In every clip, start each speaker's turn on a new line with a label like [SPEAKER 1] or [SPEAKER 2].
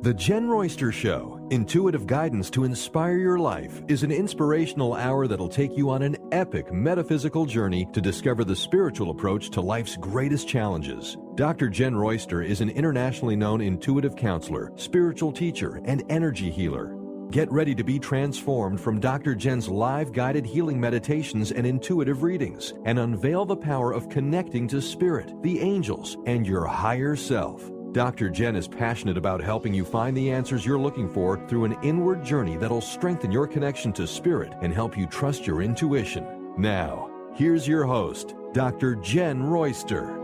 [SPEAKER 1] The Jenn Royster Show, intuitive guidance to inspire your life, is an inspirational hour that'll take you on an epic metaphysical journey to discover the spiritual approach to life's greatest challenges. Dr. Jenn Royster is an internationally known intuitive counselor, spiritual teacher, and energy healer. Get ready to be transformed from Dr. Jenn's live guided healing meditations and intuitive readings, and unveil the power of connecting to spirit, the angels, and your higher self. Dr. Jenn is passionate about helping you find the answers you're looking for through an inward journey that'll strengthen your connection to spirit and help you trust your intuition. Now, here's your host, Dr. Jenn Royster.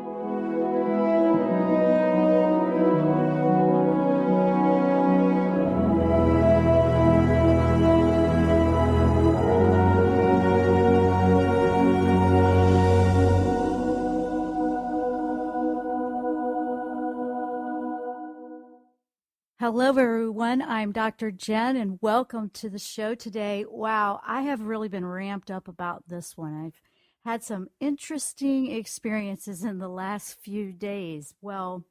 [SPEAKER 2] Hello, everyone. I'm Dr. Jenn, and welcome to the show today. Wow, I have really been ramped up about this one. I've had some interesting experiences in the last few days. Well,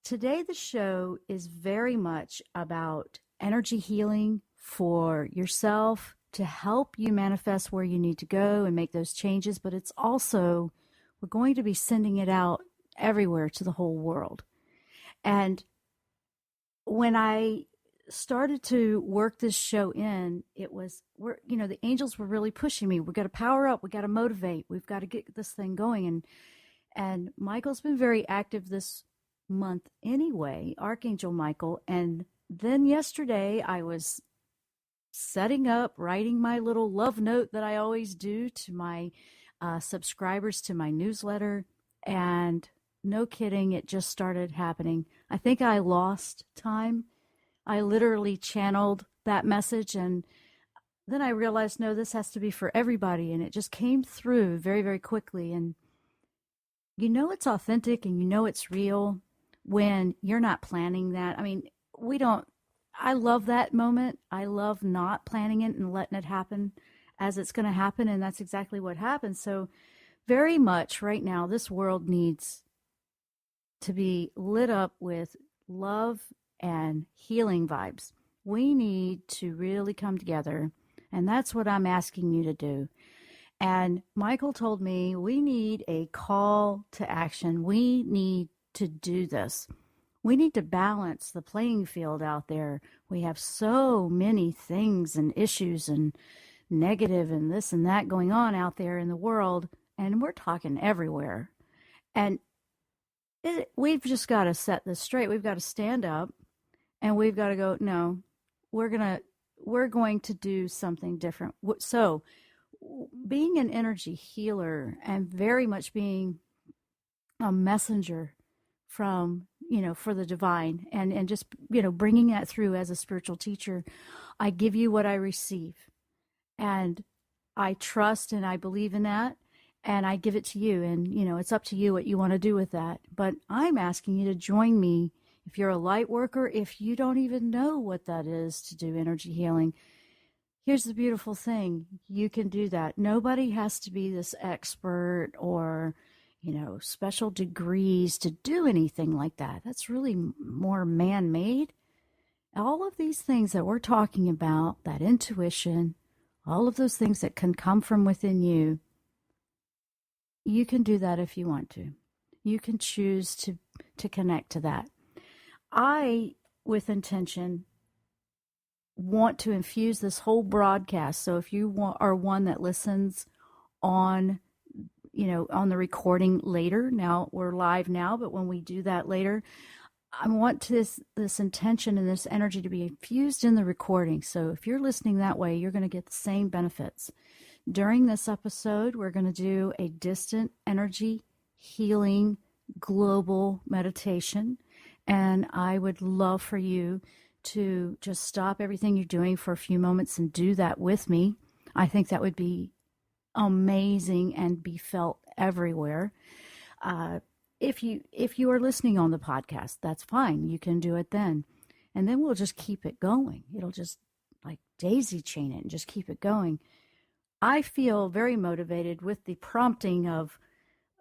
[SPEAKER 2] today the show is very much about energy healing for yourself to help you manifest where you need to go and make those changes, but it's also, we're going to be sending it out everywhere to the whole world. And when I started to work this show in, the angels were really pushing me. We got to power up. We got to motivate. We've got to get this thing going. And Michael's been very active this month anyway, Archangel Michael. And then yesterday I was setting up, writing my little love note that I always do to my subscribers to my newsletter. And no kidding, it just started happening. I think I lost time. I literally channeled that message, and then I realized, no, this has to be for everybody, and it just came through very, very quickly. And you know it's authentic and you know it's real when you're not planning that. I mean, I love that moment. I love not planning it and letting it happen as it's going to happen, and that's exactly what happened. So very much right now, this world needs to be lit up with love and healing vibes. We need to really come together, and that's what I'm asking you to do. And Michael told me we need a call to action. We need to do this. We need to balance the playing field out there. We have so many things and issues and negative and this and that going on out there in the world, and we're talking everywhere. And we've just got to set this straight. We've got to stand up, and we've got to go, no, we're going to do something different. So being an energy healer and very much being a messenger from, for the divine and just, bringing that through as a spiritual teacher, I give you what I receive, and I trust and I believe in that. And I give it to you, and, it's up to you what you want to do with that. But I'm asking you to join me. If you're a light worker, if you don't even know what that is to do energy healing, here's the beautiful thing. You can do that. Nobody has to be this expert or, special degrees to do anything like that. That's really more man-made. All of these things that we're talking about, that intuition, all of those things that can come from within you, you can do that if you want to. You can choose to connect to that. I, with intention, want to infuse this whole broadcast. So if you are one that listens on, on the recording later, now we're live now, but when we do that later, I want this intention and this energy to be infused in the recording. So if you're listening that way, you're going to get the same benefits. During this episode, we're going to do a distant energy healing global meditation. And I would love for you to just stop everything you're doing for a few moments and do that with me. I think that would be amazing and be felt everywhere. If you are listening on the podcast, that's fine. You can do it then. And then we'll just keep it going. It'll just like daisy chain it and just keep it going. I feel very motivated with the prompting of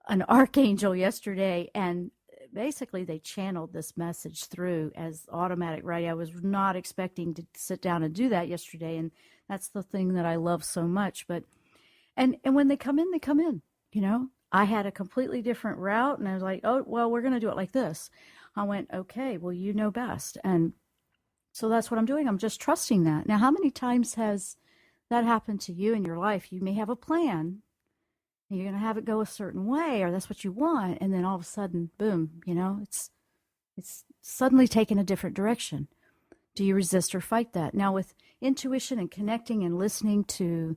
[SPEAKER 2] an archangel yesterday and basically they channeled this message through as automatic writing. I was not expecting to sit down and do that yesterday, and that's the thing that I love so much. But and when they come in, they come in. I had a completely different route, and I was like, oh well, we're going to do it like this. I went, okay, well, you know best, and so that's what I'm doing. I'm just trusting that. Now, how many times has that happened to you in your life? You may have a plan, and you're going to have it go a certain way, or that's what you want, and then all of a sudden, boom, it's suddenly taken a different direction. Do you resist or fight that? Now, with intuition and connecting and listening to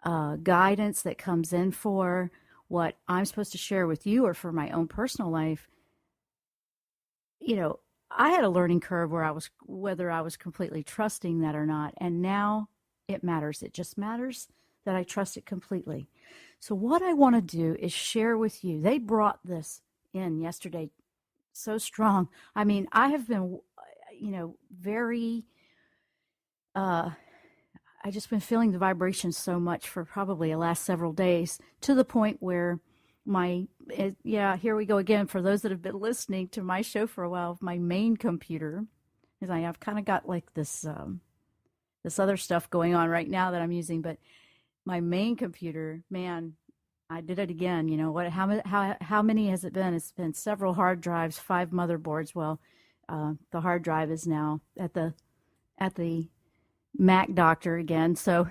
[SPEAKER 2] guidance that comes in for what I'm supposed to share with you or for my own personal life, I had a learning curve whether I was completely trusting that or not. And now it matters. It just matters that I trust it completely. So what I want to do is share with you. They brought this in yesterday so strong. I mean, I have been, very, I just been feeling the vibrations so much for probably the last several days, to the point where here we go again. For those that have been listening to my show for a while, my main computer, because I've kind of got like this other stuff going on right now that I'm using, but my main computer, man, I did it again. How many has it been? It's been several hard drives, 5 motherboards. Well, the hard drive is now at the Mac doctor again. So,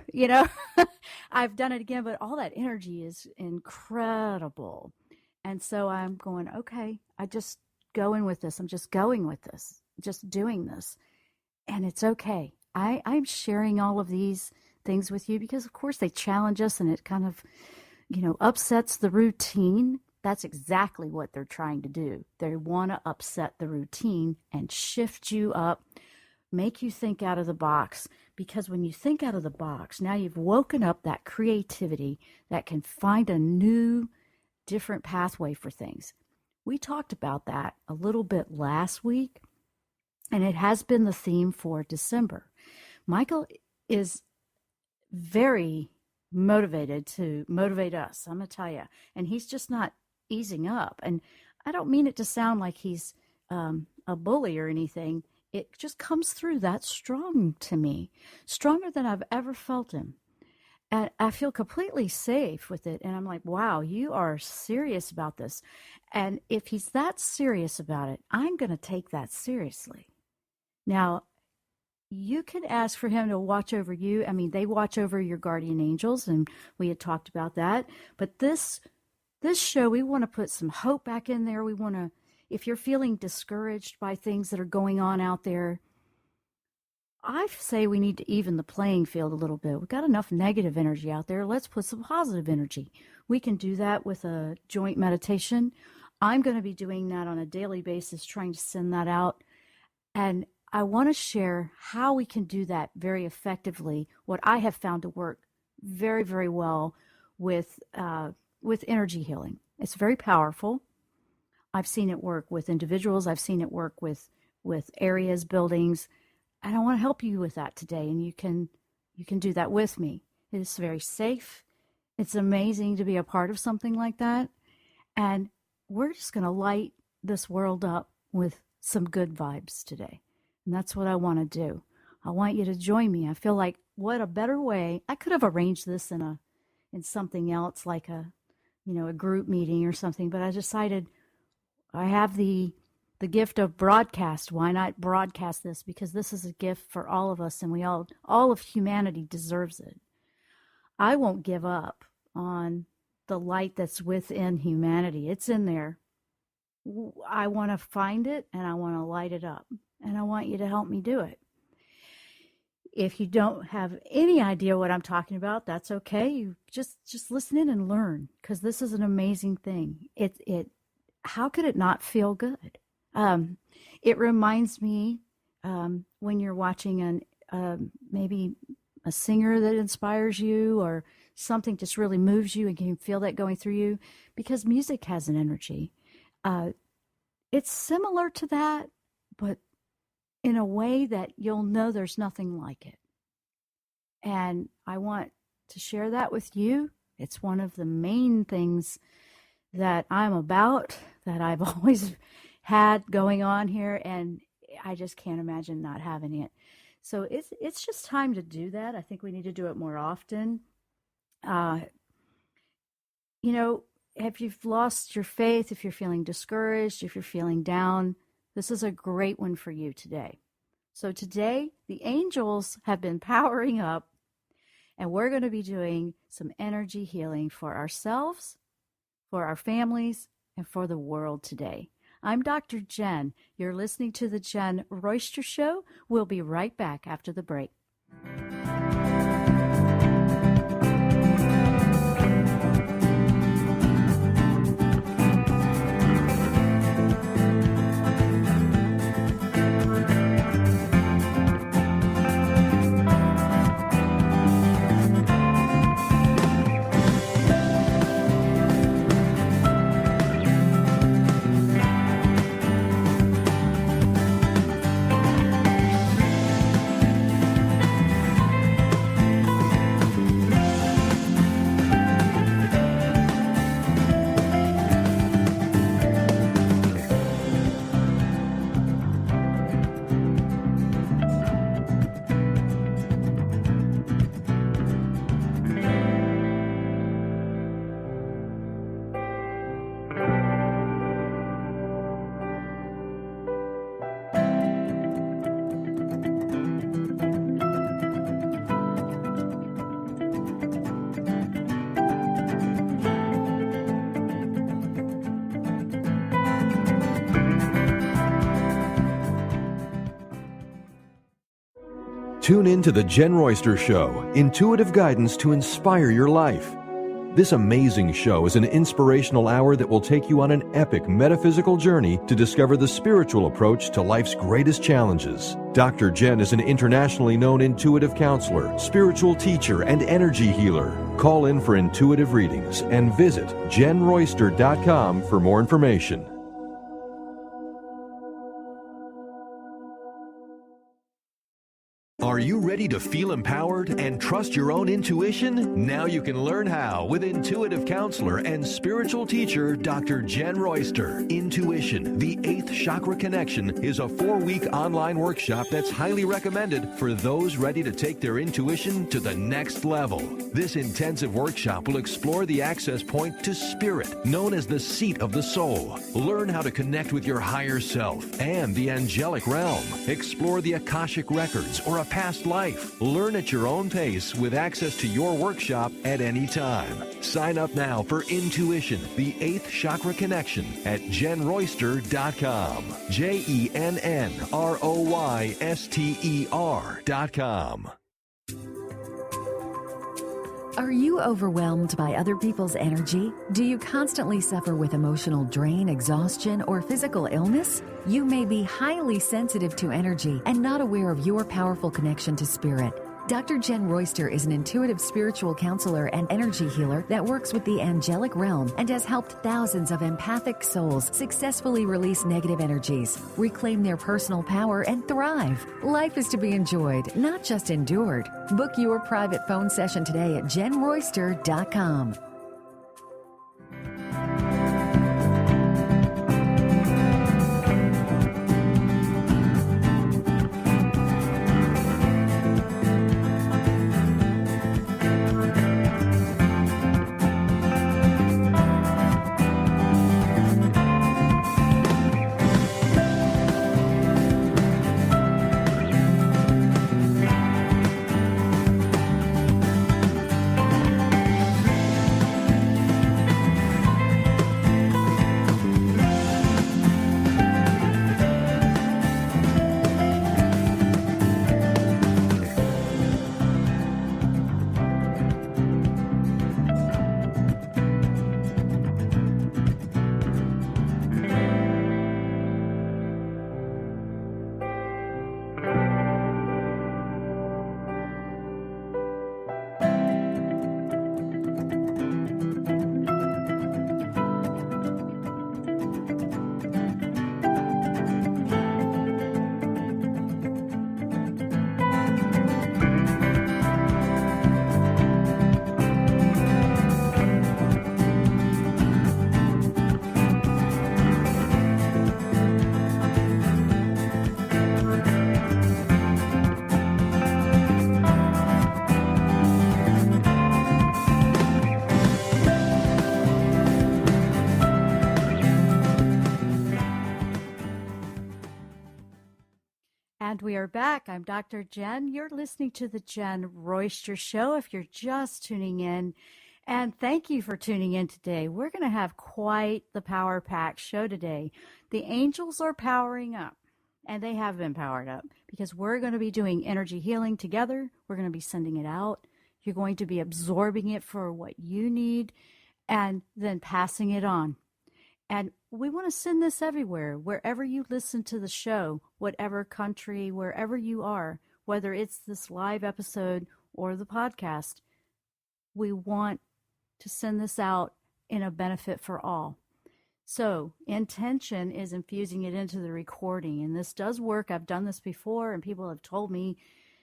[SPEAKER 2] I've done it again, but all that energy is incredible. And so I'm going, okay, I'm just going with this, just doing this. And it's okay. I'm sharing all of these things with you because, of course, they challenge us, and it kind of, upsets the routine. That's exactly what they're trying to do. They want to upset the routine and shift you up, make you think out of the box. Because when you think out of the box, now you've woken up that creativity that can find a new, different pathway for things. We talked about that a little bit last week, and it has been the theme for December. Michael is very motivated to motivate us, I'm going to tell you. And he's just not easing up. And I don't mean it to sound like he's a bully or anything. It just comes through that strong to me, stronger than I've ever felt him. And I feel completely safe with it. And I'm like, wow, you are serious about this. And if he's that serious about it, I'm going to take that seriously. Now, you can ask for him to watch over you. I mean, they watch over your guardian angels, and we had talked about that. But this show, we want to put some hope back in there. We want to, if you're feeling discouraged by things that are going on out there, I say we need to even the playing field a little bit. We've got enough negative energy out there. Let's put some positive energy. We can do that with a joint meditation. I'm going to be doing that on a daily basis, trying to send that out. And I want to share how we can do that very effectively, what I have found to work very, very well with energy healing. It's very powerful. I've seen it work with individuals. I've seen it work with areas, buildings. And I want to help you with that today. And you can do that with me. It's very safe. It's amazing to be a part of something like that. And we're just going to light this world up with some good vibes today. And that's what I want to do. I want you to join me. I feel like what a better way. I could have arranged this in something else, like a group meeting or something, but I decided I have the gift of broadcast. Why not broadcast this? Because this is a gift for all of us, and all of humanity deserves it. I won't give up on the light that's within humanity. It's in there. I want to find it, and I want to light it up, and I want you to help me do it. If you don't have any idea what I'm talking about, that's okay. You just listen in and learn, because this is an amazing thing. How could it not feel good? It reminds me when you're watching maybe a singer that inspires you, or something just really moves you, and you can feel that going through you, because music has an energy. It's similar to that, but in a way that you'll know there's nothing like it. And I want to share that with you. It's one of the main things that I'm about, that I've always had going on here, and I just can't imagine not having it. So it's just time to do that. I think we need to do it more often. Uh, you know, if you've lost your faith, if you're feeling discouraged, if you're feeling down, this is a great one for you today. So today, the angels have been powering up, and we're going to be doing some energy healing for ourselves, for our families, and for the world today. I'm Dr. Jenn. You're listening to the Jenn Royster Show. We'll be right back after the break.
[SPEAKER 1] Tune in to the Jenn Royster Show, intuitive guidance to inspire your life. This amazing show is an inspirational hour that will take you on an epic metaphysical journey to discover the spiritual approach to life's greatest challenges. Dr. Jenn is an internationally known intuitive counselor, spiritual teacher, and energy healer. Call in for intuitive readings and visit JennRoyster.com for more information. Are you ready to feel empowered and trust your own intuition? Now you can learn how with intuitive counselor and spiritual teacher Dr. Jenn Royster. Intuition, the 8th Chakra Connection, is a 4-week online workshop that's highly recommended for those ready to take their intuition to the next level. This intensive workshop will explore the access point to spirit, known as the seat of the soul. Learn how to connect with your higher self and the angelic realm. Explore the Akashic records or a past life. Learn at your own pace with access to your workshop at any time. Sign up now for Intuition, the 8th Chakra Connection at JennRoyster.com. JennRoyster.com.
[SPEAKER 3] Are you overwhelmed by other people's energy? Do you constantly suffer with emotional drain, exhaustion, or physical illness? You may be highly sensitive to energy and not aware of your powerful connection to spirit. Dr. Jenn Royster is an intuitive spiritual counselor and energy healer that works with the angelic realm and has helped thousands of empathic souls successfully release negative energies, reclaim their personal power, and thrive. Life is to be enjoyed, not just endured. Book your private phone session today at JennRoyster.com.
[SPEAKER 2] And we are back. I'm Dr. Jenn. You're listening to the Jenn Royster Show if you're just tuning in. And thank you for tuning in today. We're going to have quite the power pack show today. The angels are powering up, and they have been powered up because we're going to be doing energy healing together. We're going to be sending it out. You're going to be absorbing it for what you need and then passing it on. And we want to send this everywhere, wherever you listen to the show, whatever country, wherever you are, whether it's this live episode or the podcast. We want to send this out in a benefit for all. So intention is infusing it into the recording. And this does work. I've done this before, and people have told me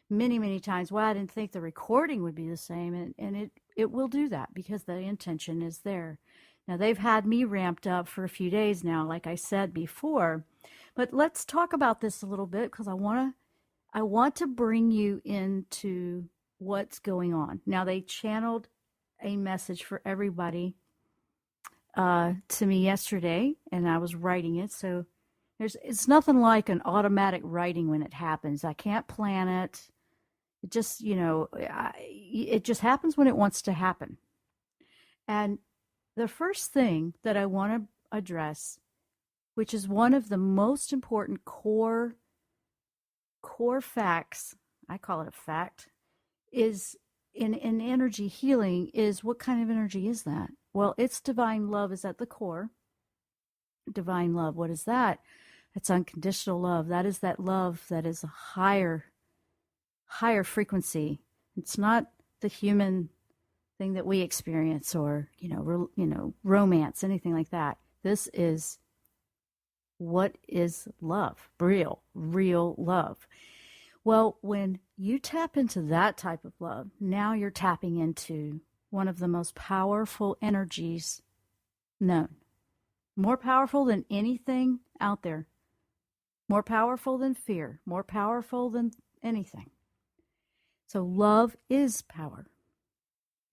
[SPEAKER 2] many, many times, well, I didn't think the recording would be the same. And it will do that because the intention is there. Now, they've had me ramped up for a few days now, like I said before. But let's talk about this a little bit because I want to bring you into what's going on. Now, they channeled a message for everybody to me yesterday, and I was writing it. So it's nothing like an automatic writing when it happens. I can't plan it. It just, it just happens when it wants to happen. And the first thing that I want to address, which is one of the most important core facts, I call it a fact, is in energy healing is what kind of energy is that? Well, it's divine love is at the core. Divine love, what is that? It's unconditional love. That is that love that is a higher frequency. It's not the human thing that we experience or, romance, anything like that. This is what is love, real love. Well, when you tap into that type of love, now you're tapping into one of the most powerful energies known. More powerful than anything out there. More powerful than fear. More powerful than anything. So love is power.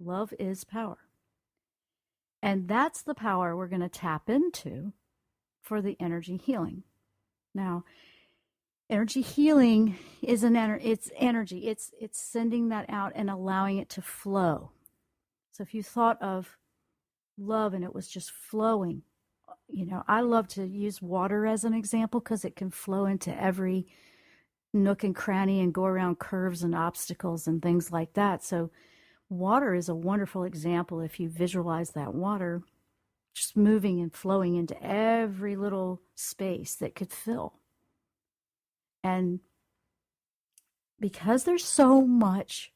[SPEAKER 2] Love is power. And that's the power we're going to tap into for the energy healing. Now, energy healing is it's energy. It's sending that out and allowing it to flow. So if you thought of love and it was just flowing, I love to use water as an example because it can flow into every nook and cranny and go around curves and obstacles and things like that. So water is a wonderful example if you visualize that water just moving and flowing into every little space that could fill. And because there's so much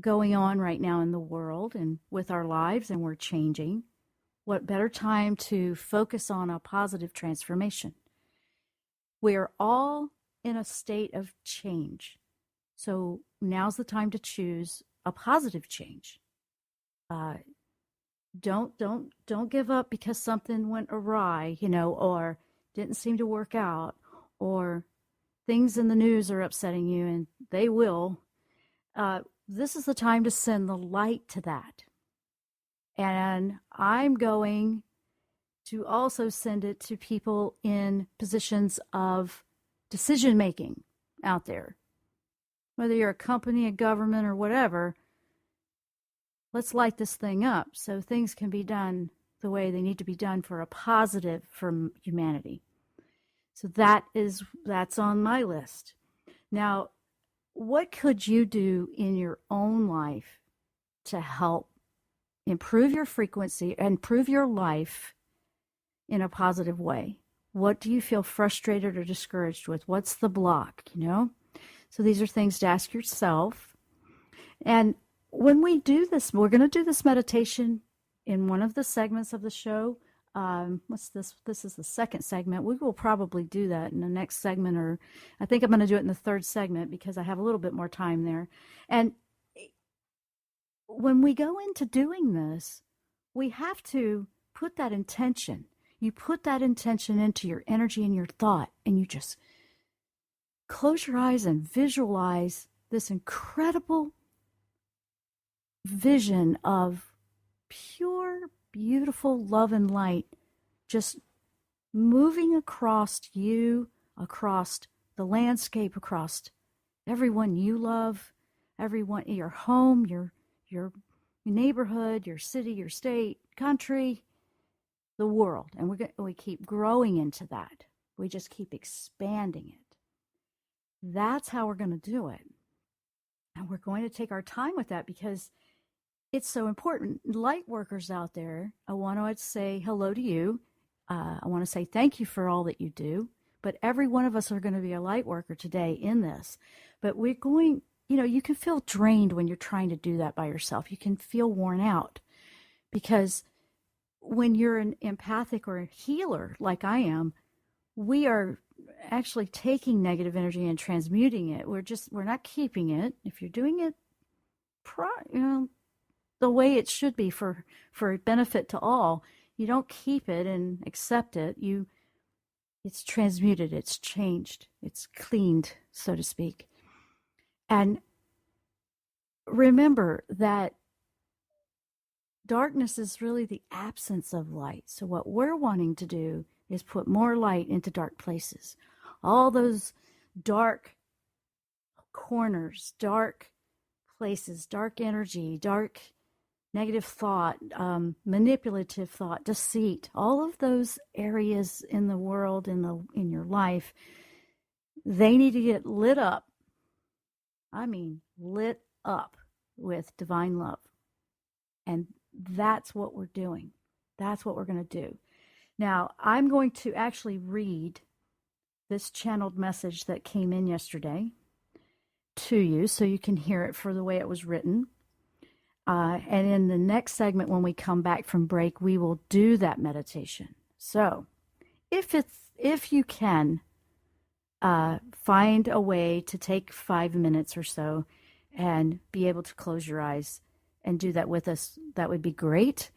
[SPEAKER 2] going on right now in the world and with our lives and we're changing, what better time to focus on a positive transformation? We are all in a state of change. So now's the time to choose a positive change. Don't give up because something went awry, or didn't seem to work out, or things in the news are upsetting you, and they will. This is the time to send the light to that. And I'm going to also send it to people in positions of decision making out there. Whether you're a company, a government, or whatever, let's light this thing up so things can be done the way they need to be done for a positive for humanity. So that's on my list. Now, what could you do in your own life to help improve your frequency, improve your life in a positive way? What do you feel frustrated or discouraged with? What's the block, So these are things to ask yourself. And when we do this, we're going to do this meditation in one of the segments of the show. What's this? This is the second segment. We will probably do that in the next segment, or I think I'm going to do it in the third segment because I have a little bit more time there. And when we go into doing this, we have to put that intention. You put that intention into your energy and your thought, and you just close your eyes and visualize this incredible vision of pure, beautiful love and light just moving across you, across the landscape across everyone you love, everyone, your home, your neighborhood, your city, your state, country, the world. And we keep growing into that. We just keep expanding it. That's how we're going to do it. And we're going to take our time with that because it's so important. Light workers out there, I want to say hello to you. I want to say thank you for all that you do. But every one of us are going to be a light worker today in this. But we're going, you can feel drained when you're trying to do that by yourself. You can feel worn out because when you're an empathic or a healer like I am, we are actually taking negative energy and transmuting it. We're not keeping it. If you're doing it, the way it should be for benefit to all, you don't keep it and accept it. It's transmuted, it's changed, it's cleaned, so to speak. And remember that darkness is really the absence of light. So what we're wanting to do is put more light into dark places. All those dark corners, dark places, dark energy, dark negative thought, manipulative thought, deceit, all of those areas in the world, in your life, they need to get lit up. I mean, lit up with divine love. And that's what we're doing. That's what we're going to do. Now, I'm going to actually read this channeled message that came in yesterday to you so you can hear it for the way it was written. And in the next segment, when we come back from break, we will do that meditation. So if you can find a way to take 5 minutes or so and be able to close your eyes and do that with us, that would be great.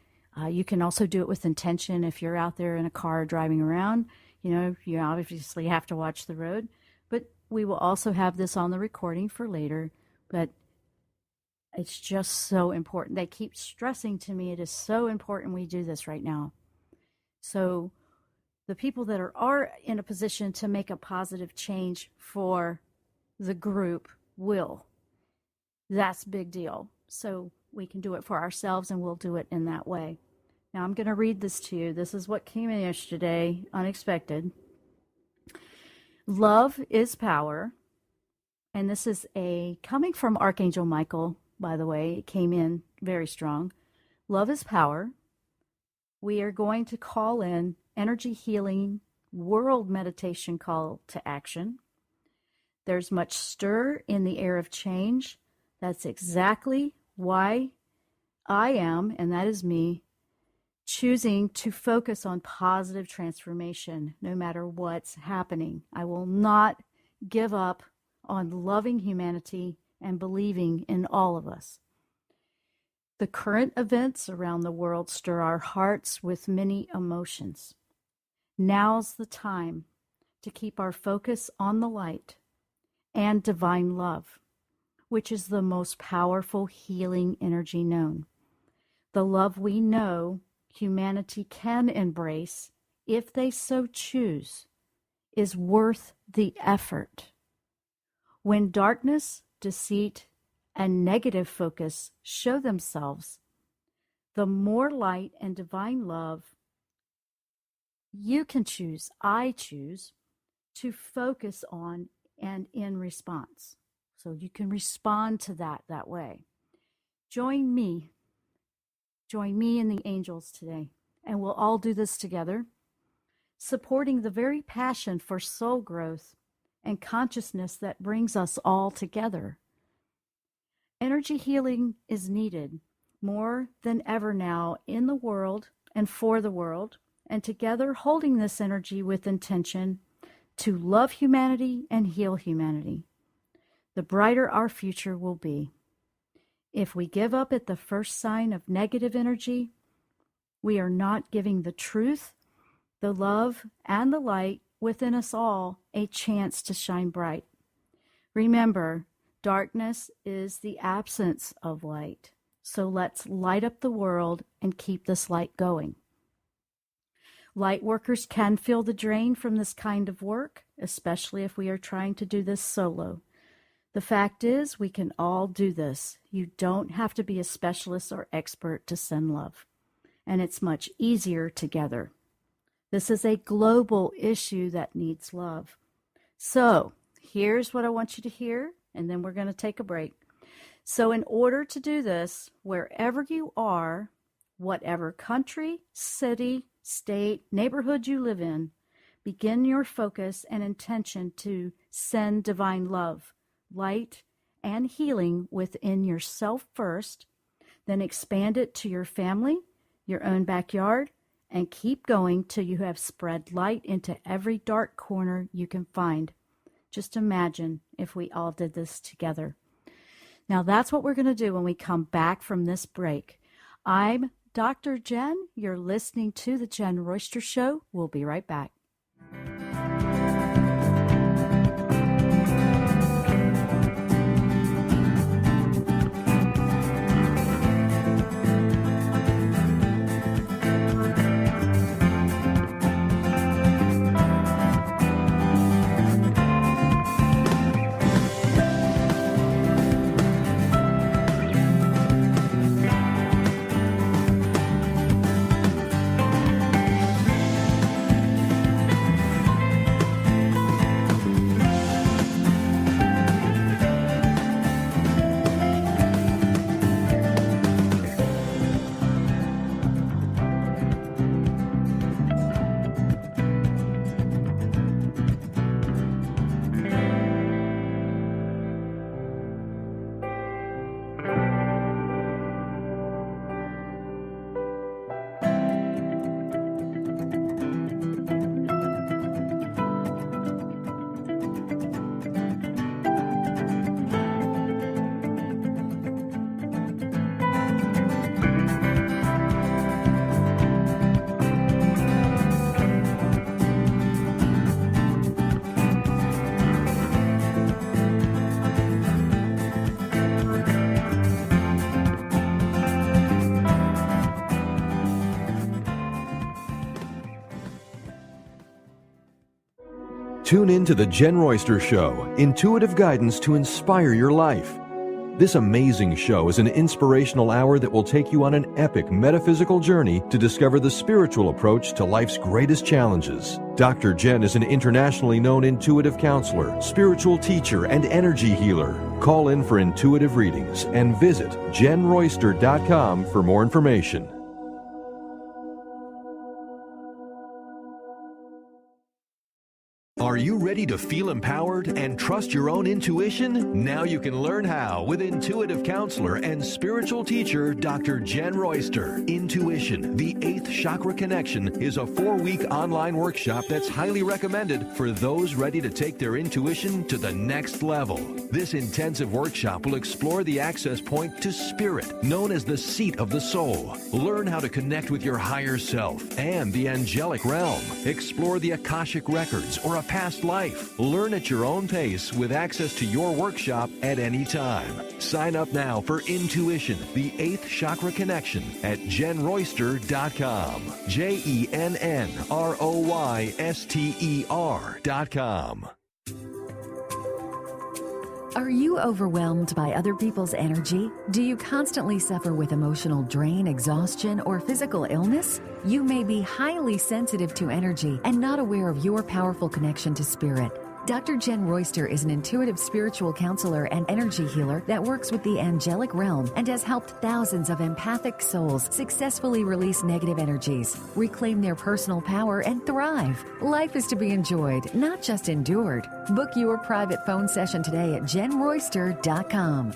[SPEAKER 2] You can also do it with intention. If you're out there in a car driving around, you obviously have to watch the road, but we will also have this on the recording for later. But it's just so important. They keep stressing to me it is so important we do this right now. So the people that are in a position to make a positive change for the group will. That's a big deal. So we can do it for ourselves, and we'll do it in that way. Now I'm going to read this to you. This is what came in yesterday, unexpected. Love is power. And this is coming from Archangel Michael, by the way. It came in very strong. Love is power. We are going to call in energy healing world meditation call to action. There's much stir in the air of change. That's exactly why I am, and that is me, choosing to focus on positive transformation no matter what's happening. I will not give up on loving humanity and believing in all of us. The current events around the world stir our hearts with many emotions. Now's the time to keep our focus on the light and divine love, which is the most powerful healing energy known. The love we know humanity can embrace, if they so choose, is worth the effort. When darkness, deceit, and negative focus show themselves, the more light and divine love you can choose, I choose, to focus on and in response. So you can respond to that way. Join me and the angels today, and we'll all do this together, supporting the very passion for soul growth and consciousness that brings us all together. Energy healing is needed more than ever now in the world and for the world, and together holding this energy with intention to love humanity and heal humanity, the brighter our future will be. If we give up at the first sign of negative energy, we are not giving the truth, the love, and the light within us all a chance to shine bright. Remember, darkness is the absence of light. So let's light up the world and keep this light going. Light workers can feel the drain from this kind of work, especially if we are trying to do this solo. The fact is, we can all do this. You don't have to be a specialist or expert to send love. And it's much easier together. This is a global issue that needs love. So, here's what I want you to hear, and then we're going to take a break. So, in order to do this, wherever you are, whatever country, city, state, neighborhood you live in, begin your focus and intention to send divine love, light, and healing within yourself first, then expand it to your family, your own backyard, and keep going till you have spread light into every dark corner you can find. Just imagine if we all did this together. Now that's what we're going to do when we come back from this break. I'm Dr. Jenn. You're listening to The Jenn Royster Show. We'll be right back.
[SPEAKER 1] Tune in to The Jenn Royster Show, intuitive guidance to inspire your life. This amazing show is an inspirational hour that will take you on an epic metaphysical journey to discover the spiritual approach to life's greatest challenges. Dr. Jenn is an internationally known intuitive counselor, spiritual teacher, and energy healer. Call in for intuitive readings and visit JennRoyster.com for more information. Are you ready to feel empowered and trust your own intuition? Now you can learn how with intuitive counselor and spiritual teacher Dr. Jenn Royster. Intuition, the 8th Chakra Connection, is a 4-week online workshop that's highly recommended for those ready to take their intuition to the next level. This intensive workshop will explore the access point to spirit, known as the seat of the soul. Learn how to connect with your higher self and the angelic realm. Explore the Akashic records or a past life. Learn at your own pace with access to your workshop at any time. Sign up now for Intuition, the 8th Chakra Connection at JennRoyster.com. JennRoyster.com.
[SPEAKER 3] Are you overwhelmed by other people's energy? Do you constantly suffer with emotional drain, exhaustion, or physical illness? You may be highly sensitive to energy and not aware of your powerful connection to spirit. Dr. Jenn Royster is an intuitive spiritual counselor and energy healer that works with the angelic realm and has helped thousands of empathic souls successfully release negative energies, reclaim their personal power, and thrive. Life is to be enjoyed, not just endured. Book your private phone session today at JennRoyster.com.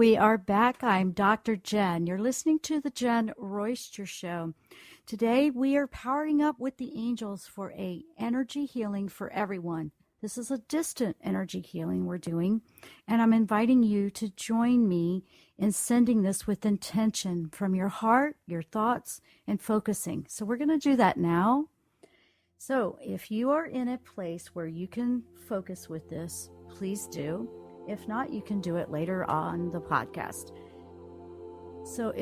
[SPEAKER 2] We are back. I'm Dr. Jenn. You're listening to the Jenn Royster Show. Today we are powering up with the angels for a energy healing for everyone. This is a distant energy healing we're doing, and I'm inviting you to join me in sending this with intention from your heart, your thoughts, and focusing. So we're going to do that now. So if you are in a place where you can focus with this, please do. If not, you can do it later on the podcast. So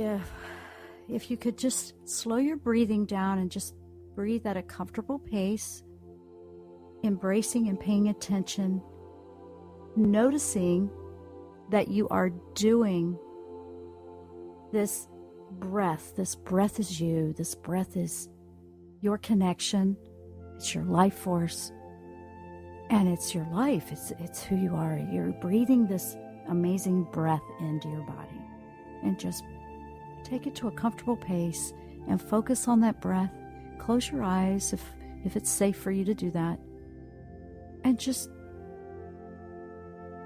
[SPEAKER 2] if you could just slow your breathing down and just breathe at a comfortable pace, embracing and paying attention, noticing that you are doing this breath. This breath is you. This breath is your connection. It's your life force. And it's your life. It's who you are. You're breathing this amazing breath into your body. And just take it to a comfortable pace and focus on that breath. Close your eyes if it's safe for you to do that. And just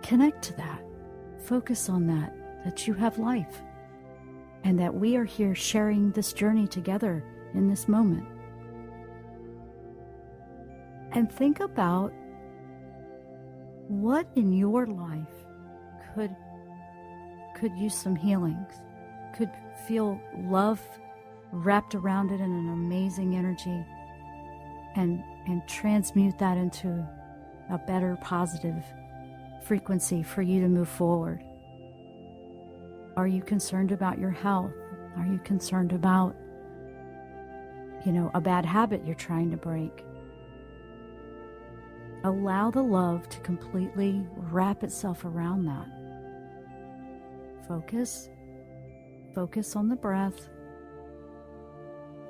[SPEAKER 2] connect to that. Focus on that you have life. And that we are here sharing this journey together in this moment. And think about what in your life could use some healings, could feel love wrapped around it in an amazing energy, and transmute that into a better positive frequency for you to move forward. Are you concerned about your health? Are you concerned about, a bad habit you're trying to break? Allow the love to completely wrap itself around that. Focus on the breath,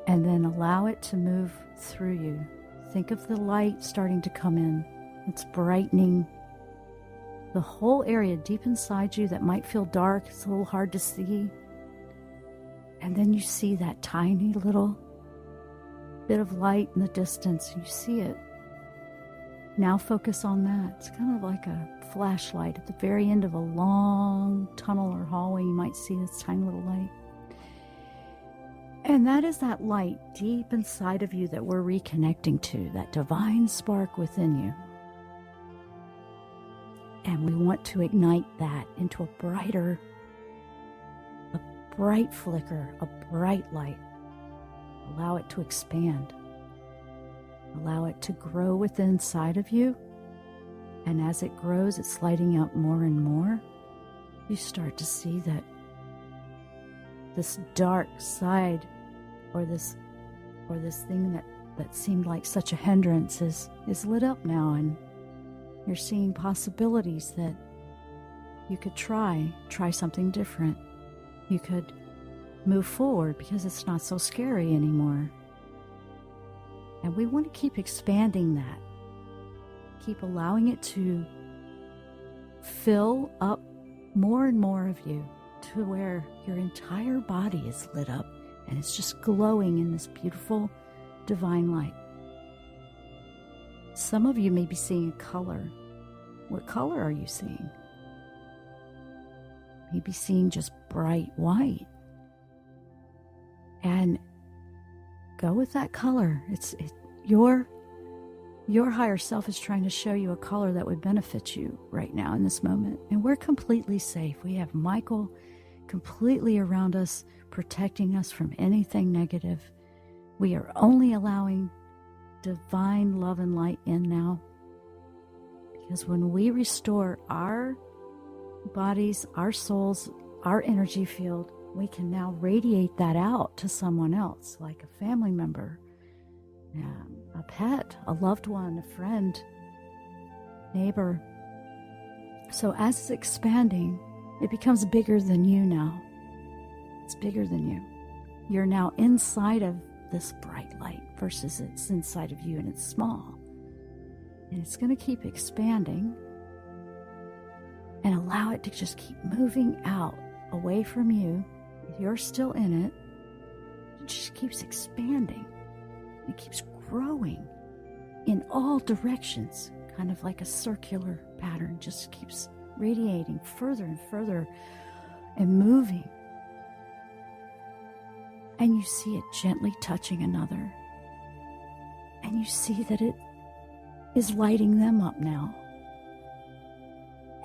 [SPEAKER 2] and then allow it to move through you. Think of the light starting to come in. It's brightening the whole area deep inside you that might feel dark. It's a little hard to see. And then you see that tiny little bit of light in the distance. You see it. Now focus on that. It's kind of like a flashlight at the very end of a long tunnel or hallway. You might see this tiny little light. And that is that light deep inside of you that we're reconnecting to, that divine spark within you. And we want to ignite that into a bright flicker, a bright light. Allow it to expand. Allow it to grow within inside of you. And as it grows, it's lighting up more and more. You start to see that this dark side or this thing that seemed like such a hindrance is lit up now, and you're seeing possibilities that you could try something different. You could move forward because it's not so scary anymore. And we want to keep expanding that. Keep allowing it to fill up more and more of you to where your entire body is lit up and it's just glowing in this beautiful divine light. Some of you may be seeing a color. What color are you seeing? Maybe seeing just bright white. And go with that color. Your higher self is trying to show you a color that would benefit you right now in this moment. And we're completely safe. We have Michael completely around us, protecting us from anything negative. We are only allowing divine love and light in now. Because when we restore our bodies, our souls, our energy field, we can now radiate that out to someone else, like a family member, a pet, a loved one, a friend, neighbor. So as it's expanding, it becomes bigger than you now. It's bigger than you. You're now inside of this bright light versus it's inside of you and it's small. And it's going to keep expanding, and allow it to just keep moving out away from you. You're still in it. It just keeps expanding. It keeps growing in all directions, kind of like a circular pattern, just keeps radiating further and further and moving. And you see it gently touching another. And you see that it is lighting them up now.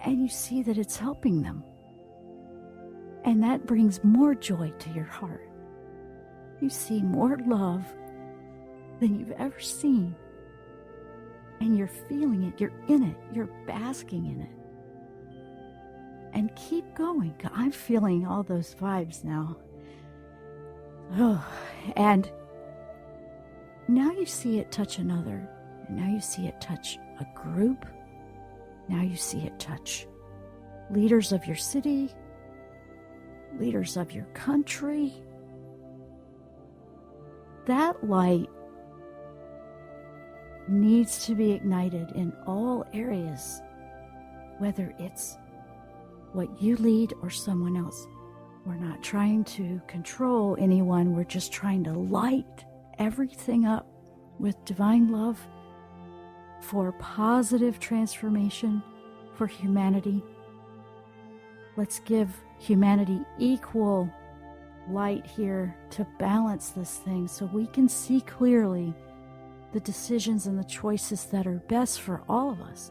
[SPEAKER 2] And you see that it's helping them. And that brings more joy to your heart. You see more love than you've ever seen. And you're feeling it, you're in it, you're basking in it. And keep going. I'm feeling all those vibes now. Oh, and now you see it touch another. And now you see it touch a group. Now you see it touch leaders of your city, leaders of your country. That light needs to be ignited in all areas, whether it's what you lead or someone else. We're not trying to control anyone. We're just trying to light everything up with divine love for positive transformation for humanity. Let's give humanity equal light here to balance this thing so we can see clearly the decisions and the choices that are best for all of us,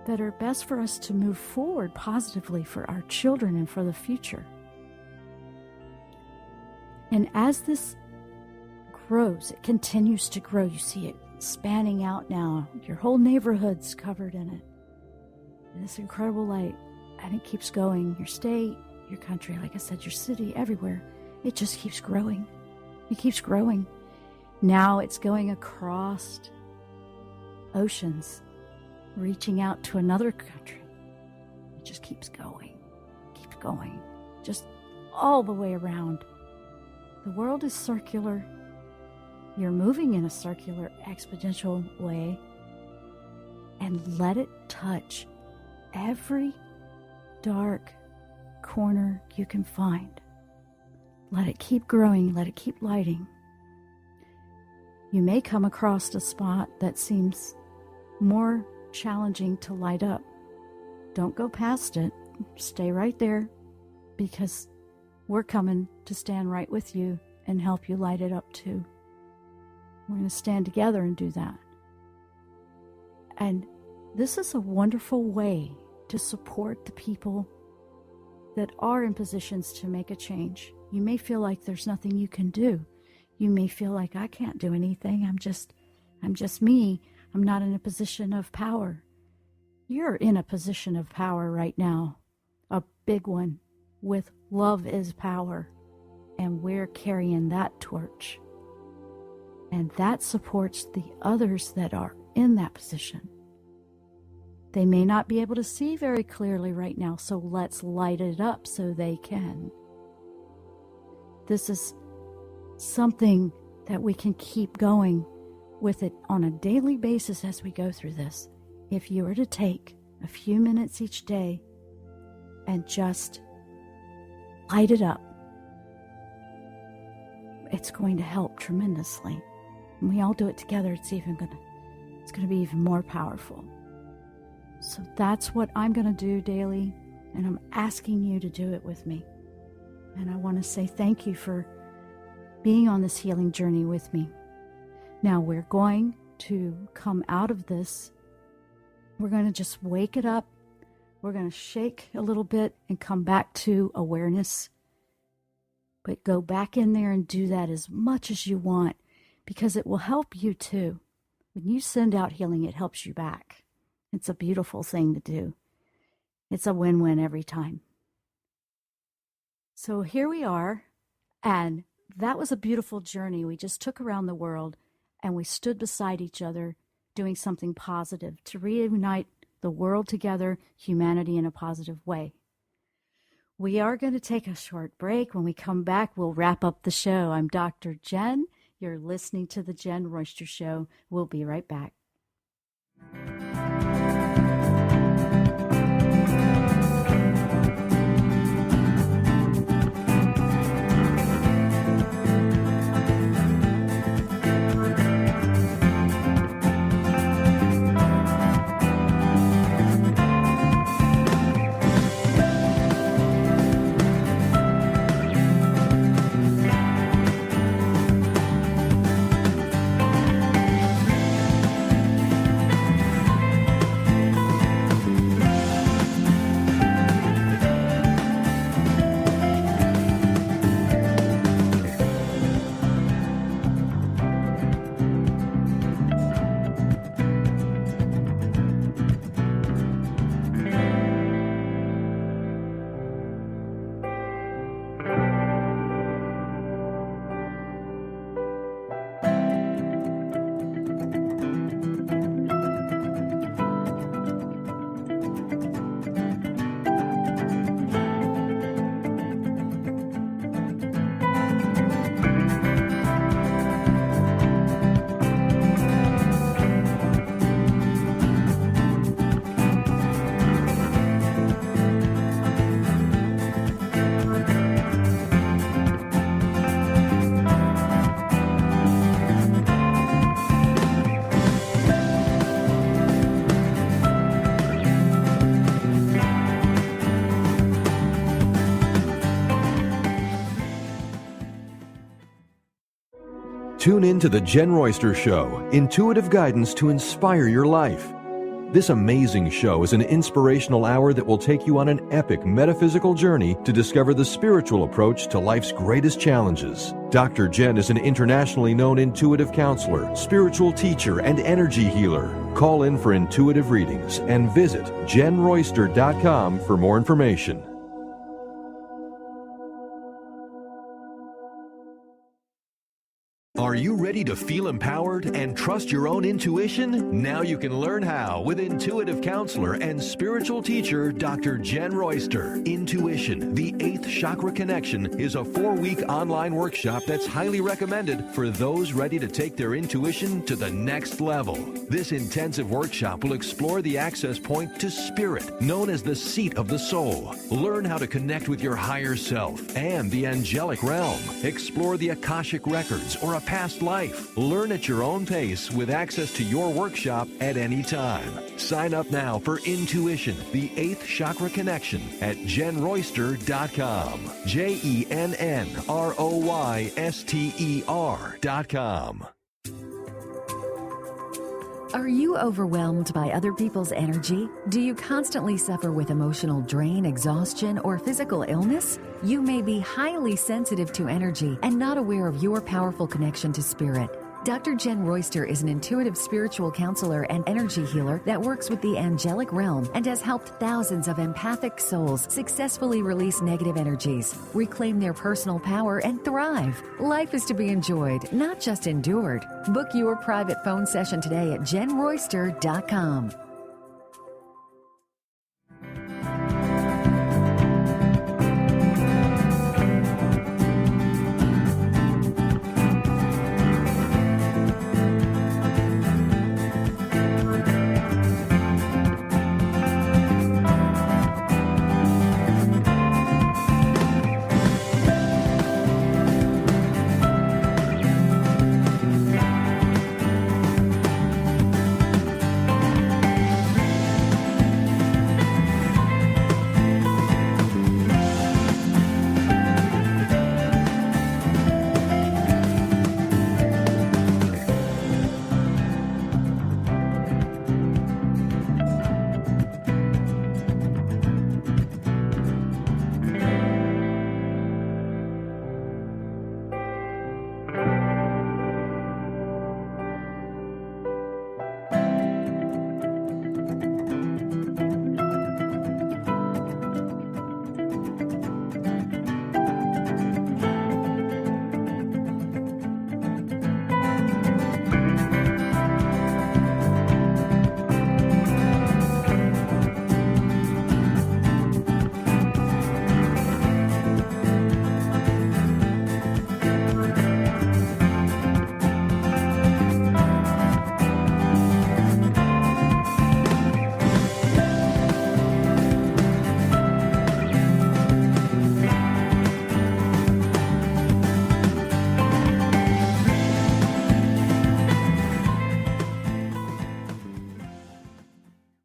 [SPEAKER 2] that are best for us to move forward positively for our children and for the future. And as this grows, it continues to grow. You see it spanning out now. Your whole neighborhood's covered in it. And this incredible light. And it keeps going. Your state, your country, like I said, your city, everywhere. It just keeps growing. It keeps growing. Now it's going across oceans, reaching out to another country. It just keeps going, just all the way around. The world is circular. You're moving in a circular, exponential way. And let it touch every dark corner you can find. Let it keep growing. Let it keep lighting. You may come across a spot that seems more challenging to light up. Don't go past it. Stay right there, because we're coming to stand right with you and help you light it up too. We're going to stand together and do that. And this is a wonderful way to support the people that are in positions to make a change. You may feel like there's nothing you can do. You may feel like, I can't do anything. I'm just me. I'm not in a position of power. You're in a position of power right now, a big one, with love is power, and we're carrying that torch. And that supports the others that are in that position. They may not be able to see very clearly right now, so let's light it up so they can. This is something that we can keep going with it on a daily basis as we go through this. If you were to take a few minutes each day and just light it up, it's going to help tremendously. And we all do it together, it's going to be even more powerful. So that's what I'm going to do daily, and I'm asking you to do it with me. And I want to say thank you for being on this healing journey with me. Now we're going to come out of this. We're going to just wake it up. We're going to shake a little bit and come back to awareness. But go back in there and do that as much as you want, because it will help you too. When you send out healing, it helps you back. It's a beautiful thing to do. It's a win-win every time. So here we are, and that was a beautiful journey. We just took around the world, and we stood beside each other doing something positive to reunite the world together, humanity in a positive way. We are going to take a short break. When we come back, we'll wrap up the show. I'm Dr. Jenn. You're listening to the Jenn Royster Show. We'll be right back.
[SPEAKER 1] Tune in to The Jenn Royster Show, intuitive guidance to inspire your life. This amazing show is an inspirational hour that will take you on an epic metaphysical journey to discover the spiritual approach to life's greatest challenges. Dr. Jenn is an internationally known intuitive counselor, spiritual teacher, and energy healer. Call in for intuitive readings and visit JennRoyster.com for more information. Are you ready to feel empowered and trust your own intuition? Now you can learn how with intuitive counselor and spiritual teacher Dr. Jenn Royster. Intuition, the 8th Chakra Connection, is a 4-week online workshop that's highly recommended for those ready to take their intuition to the next level. This intensive workshop will explore the access point to spirit, known as the seat of the soul. Learn how to connect with your higher self and the angelic realm. Explore the Akashic records or a past life. Learn at your own pace with access to your workshop at any time. Sign up now for Intuition, the 8th Chakra Connection at JennRoyster.com. JennRoyster.com.
[SPEAKER 3] Are you overwhelmed by other people's energy? Do you constantly suffer with emotional drain, exhaustion, or physical illness? You may be highly sensitive to energy and not aware of your powerful connection to spirit. Dr. Jenn Royster is an intuitive spiritual counselor and energy healer that works with the angelic realm and has helped thousands of empathic souls successfully release negative energies, reclaim their personal power, and thrive. Life is to be enjoyed, not just endured. Book your private phone session today at JennRoyster.com.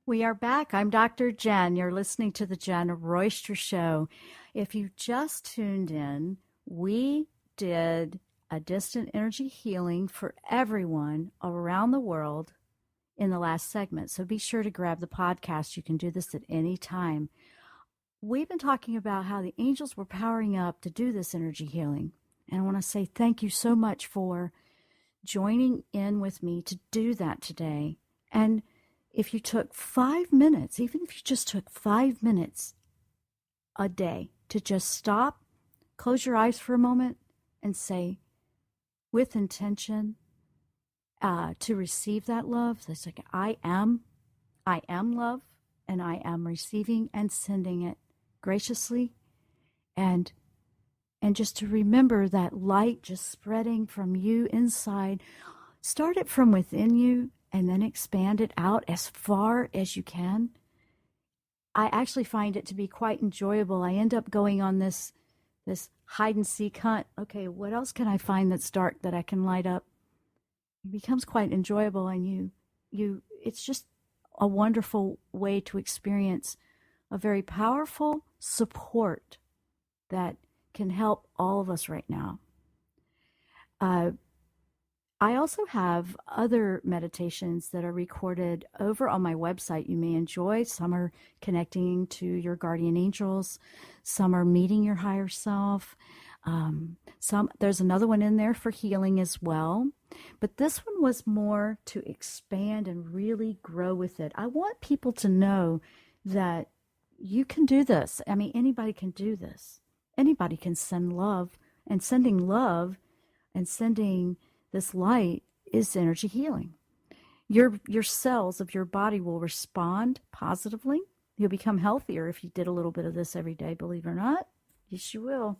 [SPEAKER 2] We are back. I'm Dr. Jenn. You're listening to the Jenn Royster Show. If you just tuned in, we did a distant energy healing for everyone around the world in the last segment. So be sure to grab the podcast. You can do this at any time. We've been talking about how the angels were powering up to do this energy healing. And I want to say thank you so much for joining in with me to do that today. And if you took 5 minutes, even if you just took 5 minutes a day to just stop, close your eyes for a moment and say, with intention, to receive that love, it's like, I am love, and I am receiving and sending it graciously, and just to remember that light just spreading from you inside. Start it from within you and then expand it out as far as you can. I actually find it to be quite enjoyable. I end up going on this hide and seek hunt. Okay, what else can I find that's dark that I can light up? It becomes quite enjoyable, and it's just a wonderful way to experience a very powerful support that can help all of us right now. I also have other meditations that are recorded over on my website you may enjoy. Some are connecting to your guardian angels, some are meeting your higher self. There's another one in there for healing as well. But this one was more to expand and really grow with it. I want people to know that you can do this. I mean, anybody can do this. Anybody can send love, and sending love and sending this light is energy healing. Your cells of your body will respond positively. You'll become healthier if you did a little bit of this every day, believe it or not. Yes, you will.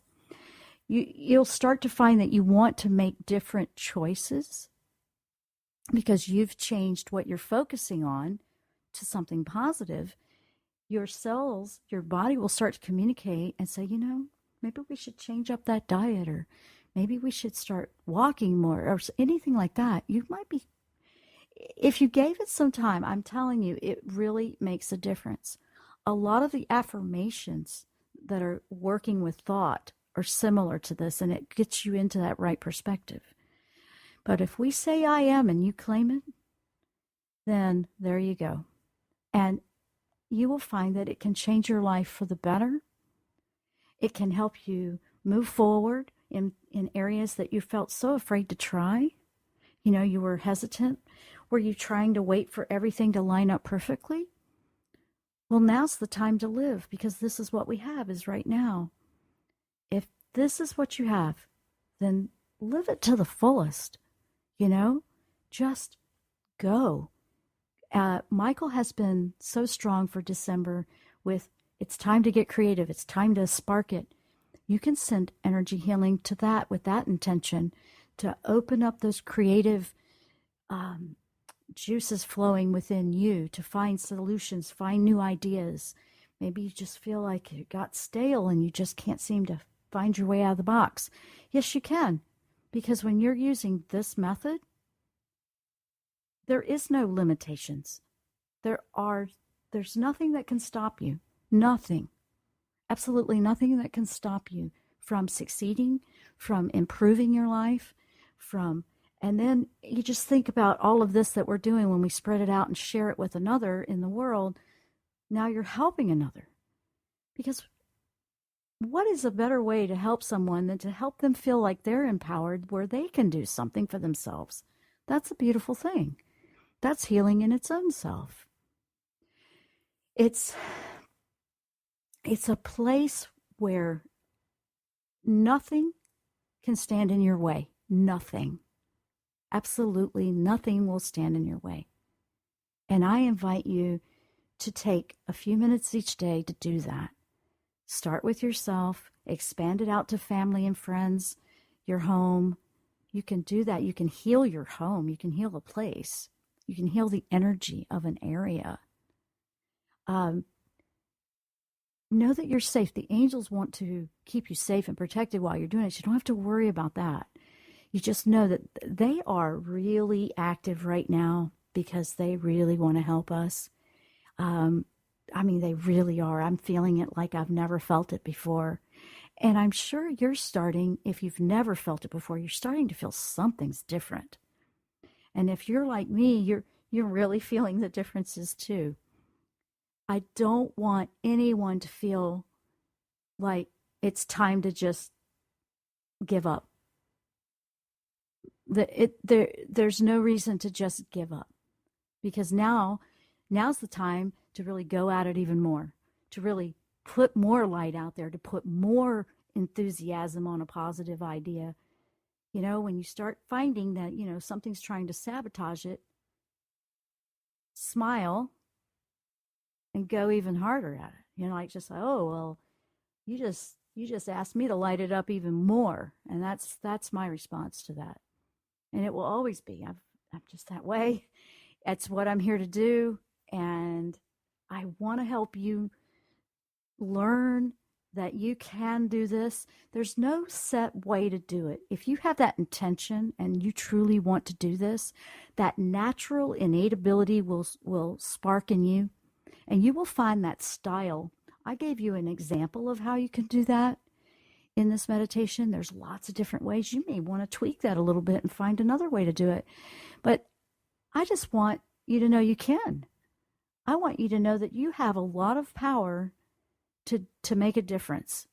[SPEAKER 2] You'll start to find that you want to make different choices because you've changed what you're focusing on to something positive. Your cells, your body will start to communicate and say, maybe we should change up that diet, or maybe we should start walking more, or anything like that. You might be, if you gave it some time, I'm telling you, it really makes a difference. A lot of the affirmations that are working with thought are similar to this, and it gets you into that right perspective. But if we say I am and you claim it, then there you go. And you will find that it can change your life for the better. It can help you move forward in areas that you felt so afraid to try. You were hesitant. Were you trying to wait for everything to line up perfectly? Well, now's the time to live, because this is what we have, is right now. If this is what you have, then live it to the fullest. Just go. Michael has been so strong for December with, it's time to get creative. It's time to spark it. You can send energy healing to that with that intention, to open up those creative juices flowing within you, to find solutions, find new ideas. Maybe you just feel like it got stale and you just can't seem to find your way out of the box. Yes, you can, because when you're using this method, there is no limitations. There's nothing that can stop you. Nothing. Absolutely nothing that can stop you from succeeding, from improving your life, and then you just think about all of this that we're doing when we spread it out and share it with another in the world. Now you're helping another. Because what is a better way to help someone than to help them feel like they're empowered, where they can do something for themselves? That's a beautiful thing. That's healing in its own self. It's a place where nothing can stand in your way. Nothing. Absolutely nothing will stand in your way. And I invite you to take a few minutes each day to do that. Start with yourself, expand it out to family and friends, your home. You can do that. You can heal your home. You can heal a place. You can heal the energy of an area. Know that you're safe. The angels want to keep you safe and protected while you're doing it. You don't have to worry about that. You just know that they are really active right now because they really want to help us. They really are. I'm feeling it like I've never felt it before. And I'm sure you're starting, if you've never felt it before, you're starting to feel something's different. And if you're like me, you're really feeling the differences too. I don't want anyone to feel like it's time to just give up. There's no reason to just give up, because now's the time to really go at it even more, to really put more light out there, to put more enthusiasm on a positive idea. When you start finding that, something's trying to sabotage it, smile and go even harder at it. Oh, well, you just asked me to light it up even more. And that's my response to that. And it will always be. I'm just that way. It's what I'm here to do. And I want to help you learn that you can do this. There's no set way to do it. If you have that intention and you truly want to do this, that natural innate ability will spark in you, and you will find that style. I gave you an example of how you can do that in this meditation. There's lots of different ways. You may want to tweak that a little bit and find another way to do it. But I just want you to know you can. I want you to know that you have a lot of power to make a difference.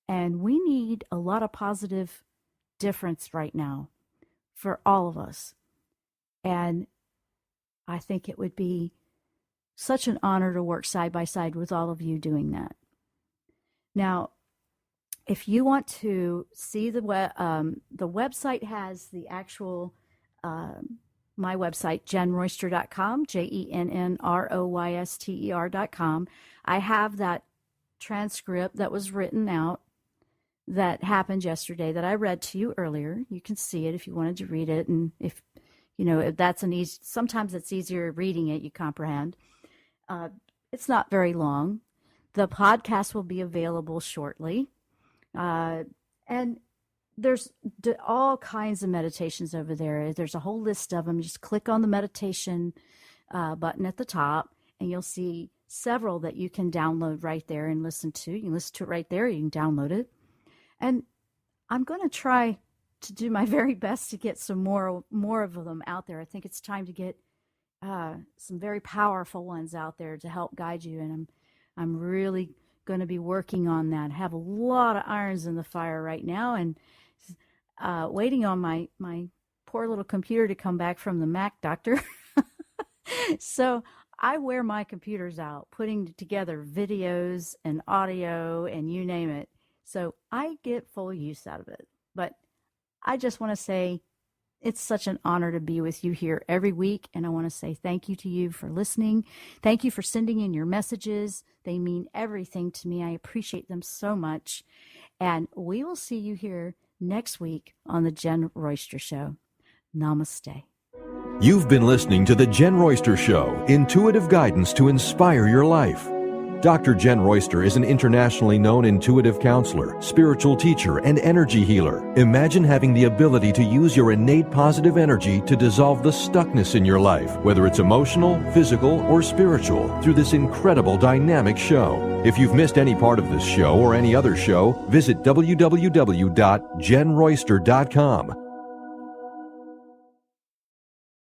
[SPEAKER 2] And we need a lot of positive difference right now for all of us. And I think it would be such an honor to work side by side with all of you doing that. Now, if you want to see the website has the actual, my website, jennroyster.com, JENNROYSTER.com. I have that transcript that was written out that happened yesterday that I read to you earlier. You can see it if you wanted to read it. And if that's sometimes it's easier reading it, you comprehend. It's not very long. The podcast will be available shortly. And there's all kinds of meditations over there. There's a whole list of them. Just click on the meditation button at the top, and you'll see several that you can download right there and listen to. You can listen to it right there. You can download it. And I'm going to try to do my very best to get some more of them out there. I think it's time to get some very powerful ones out there to help guide you. And I'm really going to be working on that. I have a lot of irons in the fire right now, and waiting on my poor little computer to come back from the Mac doctor. So I wear my computers out, putting together videos and audio and you name it. So I get full use out of it. But I just want to say it's such an honor to be with you here every week. And I want to say thank you to you for listening. Thank you for sending in your messages. They mean everything to me. I appreciate them so much. And we will see you here next week on the Jenn Royster Show. Namaste.
[SPEAKER 1] You've been listening to The Jenn Royster Show, intuitive guidance to inspire your life. Dr. Jenn Royster is an internationally known intuitive counselor, spiritual teacher, and energy healer. Imagine having the ability to use your innate positive energy to dissolve the stuckness in your life, whether it's emotional, physical, or spiritual, through this incredible dynamic show. If you've missed any part of this show or any other show, visit www.jennroyster.com.